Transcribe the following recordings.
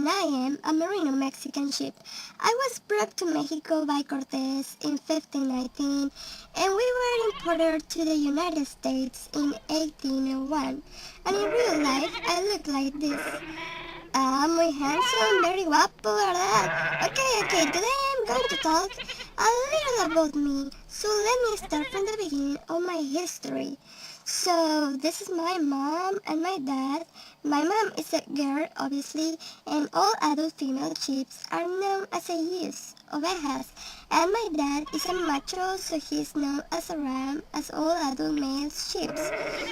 and I am a merino Mexican sheep. I was brought to Mexico by Cortés in 1519, and we were imported to the United States in 1801. And in real life, I look like this. Muy handsome, very guapo, ¿verdad? Okay, today I'm going to talk a little about me. So let me start from the beginning of my history. So this is my mom and my dad. My mom is a girl, obviously, and all adult female sheep are known as ewes, ovejas. And my dad is a macho, so he's known as a ram, as all adult male sheep.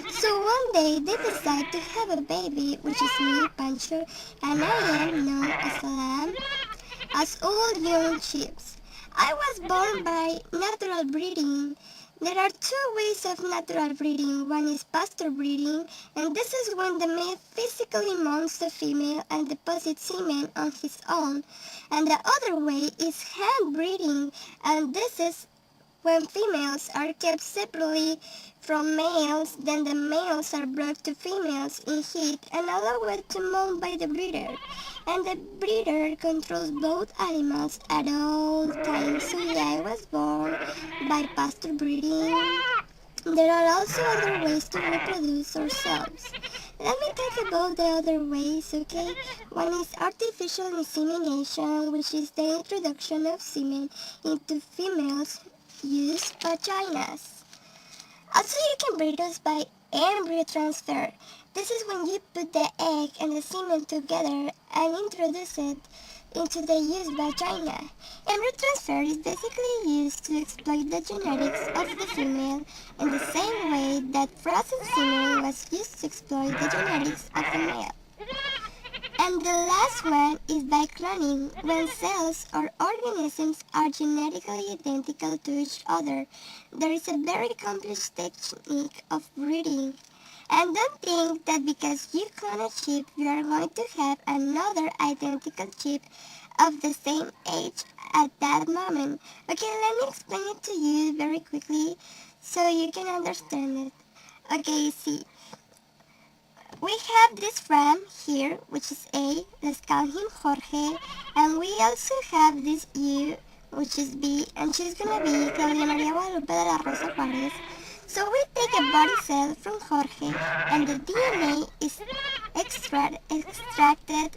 So one day they decide to have a baby, which is me, Pancho, and I am known as a lamb, as all young sheep. I was born by natural breeding. There are two ways of natural breeding. One is pasture breeding, and this is when the male physically mounts the female and deposits semen on his own. And the other way is hand breeding, and this is when females are kept separately from males, then the males are brought to females in heat and allowed to mount by the breeder. And the breeder controls both animals at all times. So yeah, I was born by pasture breeding. There are also other ways to reproduce ourselves. Let me talk about the other ways, okay? One is artificial insemination, which is the introduction of semen into females' use vaginas. Also, you can breed us by embryo transfer. This is when you put the egg and the semen together and introduce it into the used vagina. Embryo transfer is basically used to exploit the genetics of the female in the same way that frozen semen was used to exploit the genetics of the male. And the last one is by cloning, when cells or organisms are genetically identical to each other. There is a very complex technique of breeding. And don't think that because you clone a sheep, you are going to have another identical sheep of the same age at that moment. Okay, let me explain it to you very quickly so you can understand it. Okay, see. We have this ram here, which is A, let's call him Jorge, and we also have this U, which is B, and she's gonna be Claudia Maria Guadalupe de la Rosa Juarez. So we take a body cell from Jorge, and the DNA is extracted,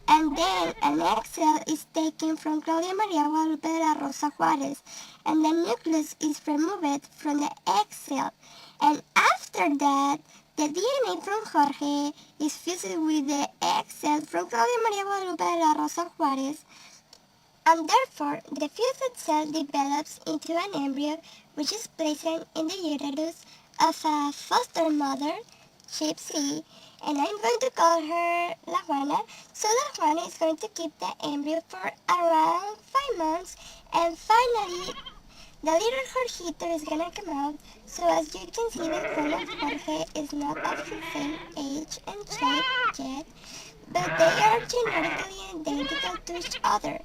and then an egg cell is taken from Claudia Maria Guadalupe de la Rosa Juarez, and the nucleus is removed from the egg cell. And after that, the DNA from Jorge is fused with the egg cell from Claudia Maria Guadalupe de la Rosa Juarez, and therefore the fused cell develops into an embryo which is placed in the uterus of a foster mother, sheep C, and I'm going to call her La Juana. So La Juana is going to keep the embryo for around 5 months, and finally the little Jorgito is gonna come out. So as you can see, the clone of Jorge is not of the same age and shape yet, but they are genetically identical to each other.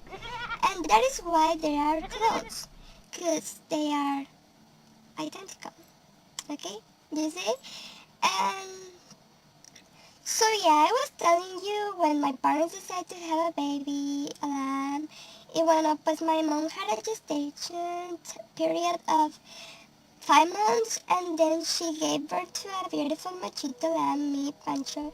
And that is why they are clones, because they are identical. Okay, you see? And so yeah, I was telling you, when my parents decided to have a baby, it went up as my mom had a gestation period of 5 months, and then she gave birth to a beautiful machito lamb, me, Pancho.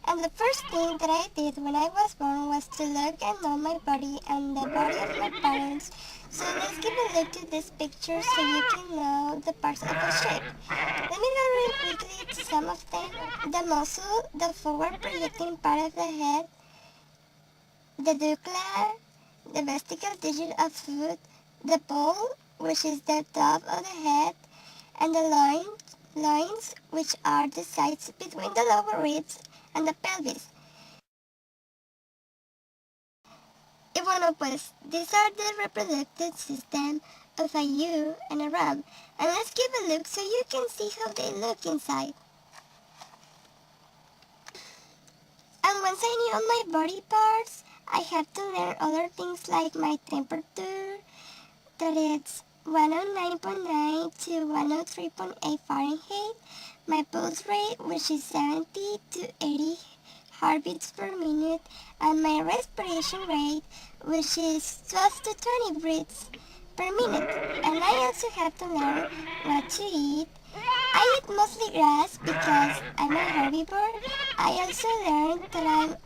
And the first thing that I did when I was born was to look and know my body and the body of my parents. So let's give a look to this picture so you can know the parts of the shape. Let me go really quickly to some of them. The muscle, the forward projecting part of the head, the dukla, the vestigial digit of foot, the pole, which is the top of the head, and the loins, which are the sides between the lower ribs and the pelvis. Y bueno, pues, these are the reproductive system of a ewe and a ram. And let's give a look so you can see how they look inside. And once I knew my body parts, I have to learn other things like my temperature, that it's 109.9 to 103.8 Fahrenheit, my pulse rate, which is 70 to 80 heartbeats per minute and my respiration rate, which is 12 to 20 breaths per minute. And I also have to learn what to eat. I eat mostly grass because I'm a herbivore. I also learned that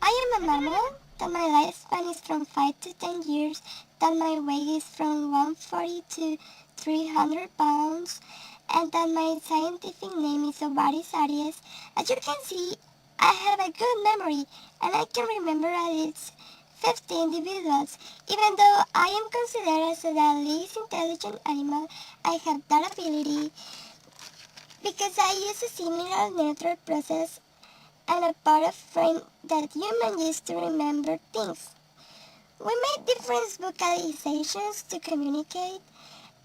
I am a mammal, that my lifespan is from 5 to 10 years, that my weight is from 140 to 300 pounds, and that my scientific name is Ovaris aries. As you can see, I have a good memory, and I can remember at least 50 individuals. Even though I am considered as the least intelligent animal, I have that ability because I use a similar neural process and a part of brain that humans use to remember things. We make different vocalizations to communicate,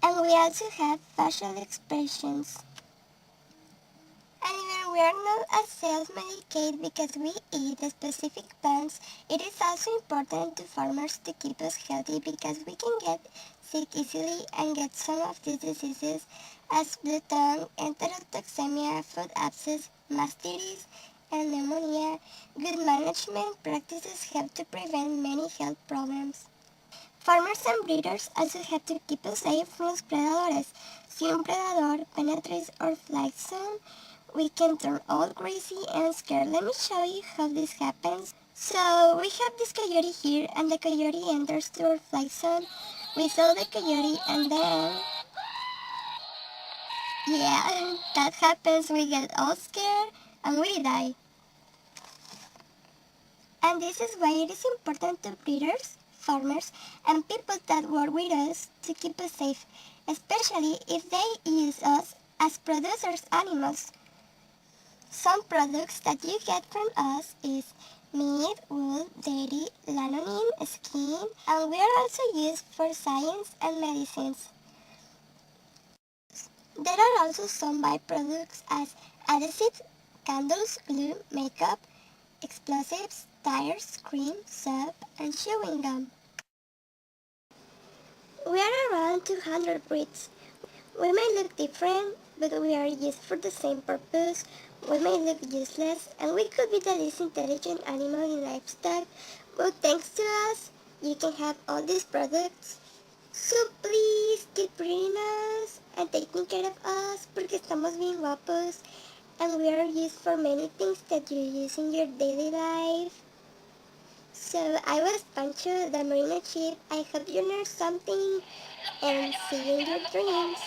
and we also have facial expressions. And even we are not self-medicate because we eat specific plants, it is also important to farmers to keep us healthy because we can get sick easily and get some of these diseases as blue tongue, enterotoxemia, food abscess, mastitis, and pneumonia. Good management practices help to prevent many health problems. Farmers and breeders also have to keep us safe from predadores. Si un predador penetrates our flight zone, we can turn all crazy and scared. Let me show you how this happens. So we have this coyote here, and the coyote enters to our flight zone. We saw the coyote, and then yeah, that happens. We get all scared and we die. And this is why it is important to breeders, farmers, and people that work with us to keep us safe, especially if they use us as producers animals. Some products that you get from us is meat, wool, dairy, lanolin, skin, and we are also used for science and medicines. There are also some byproducts as adhesives, candles, glue, makeup, explosives, tires, cream, soap, and chewing gum. We are around 200 breeds. We may look different, but we are used for the same purpose. We may look useless, and we could be the least intelligent animal in livestock, but thanks to us, you can have all these products. So please keep breeding us and taking care of us porque estamos bien guapos and we are used for many things that you use in your daily life. So I was Pancho, the Marina Chief. I hope you learned something and see you in your dreams.